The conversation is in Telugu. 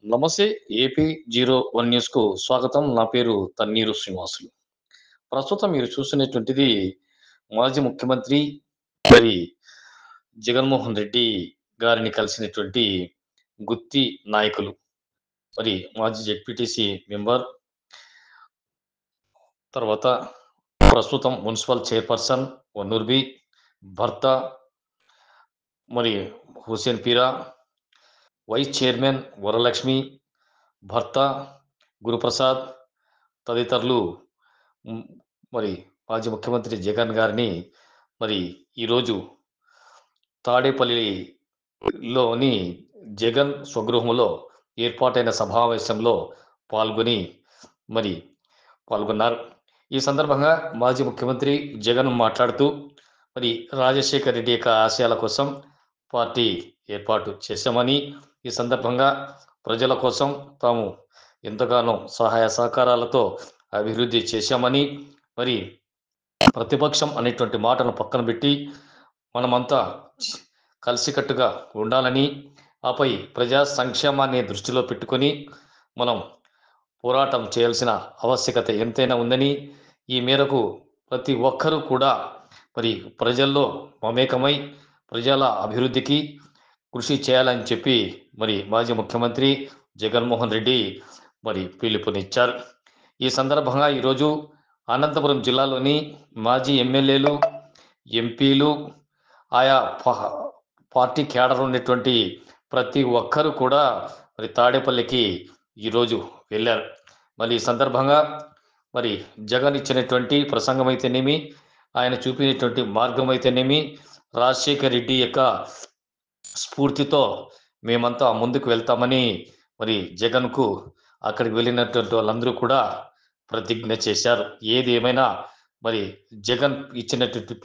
నమస్తే. ఏపీ 01 న్యూస్‌కు స్వాగతం. నా పేరు తన్నీరు శ్రీనివాసులు. ప్రస్తుతం మీరు చూస్తున్నటువంటిది మాజీ ముఖ్యమంత్రి మరి జగన్మోహన్ రెడ్డి గారిని కలిసినటువంటి గుత్తి నాయకులు. మరి మాజీ జెడ్పీటీసీ మెంబర్, తర్వాత ప్రస్తుతం మున్సిపల్ చైర్పర్సన్ వన్నూరు బి, భర్త మరి హుస్సేన్ పీరా, వైస్ చైర్మన్ వరలక్ష్మి, భర్త గురుప్రసాద్ తదితరులు హ్మ్, మరి మాజీ ముఖ్యమంత్రి జగన్ గారిని మరి ఈరోజు తాడేపల్లిలోని జగన్ స్వగృహంలో ఏర్పాటైన సమావేశంలో పాల్గొని మరి పాల్గొన్నారు. ఈ సందర్భంగా మాజీ ముఖ్యమంత్రి జగన్ మాట్లాడుతూ మరి రాజశేఖర్ రెడ్డి యొక్క ఆశయాల కోసం పార్టీ ఏర్పాటు చేశామని, ఈ సందర్భంగా ప్రజల కోసం తాము ఎంతగానో సహాయ సహకారాలతో అభివృద్ధి చేశామని, మరి ప్రతిపక్షం అనేటువంటి మాటను పక్కన పెట్టి మనమంతా కలిసికట్టుగా ఉండాలని, ఆపై ప్రజా సంక్షేమాన్ని దృష్టిలో పెట్టుకొని మనం పోరాటం చేయాల్సిన ఆవశ్యకత ఎంతైనా ఉందని, ఈ మేరకు ప్రతి ఒక్కరూ కూడా మరి ప్రజల్లో మమేకమై ప్రజల అభివృద్ధికి కృషి చేయాలని చెప్పి మరి మాజీ ముఖ్యమంత్రి జగన్మోహన్ రెడ్డి మరి పిలుపునిచ్చారు. ఈ సందర్భంగా ఈరోజు అనంతపురం జిల్లాలోని మాజీ ఎమ్మెల్యేలు, ఎంపీలు, ఆయా పార్టీ క్యాడర్ ఉన్నటువంటి ప్రతి ఒక్కరూ కూడా మరి తాడేపల్లికి ఈరోజు వెళ్ళారు. మరి ఈ సందర్భంగా మరి జగన్ ఇచ్చినటువంటి ప్రసంగం అయితేనేమి, ఆయన చూపినటువంటి మార్గం అయితేనేమి, రాజశేఖర్ రెడ్డి యొక్క స్ఫూర్తితో మేమంతా ముందుకు వెళ్తామని మరి జగన్కు అక్కడికి వెళ్ళినటువంటి వాళ్ళందరూ కూడా ప్రతిజ్ఞ చేశారు. ఏది ఏమైనా మరి జగన్ ఇచ్చినటువంటి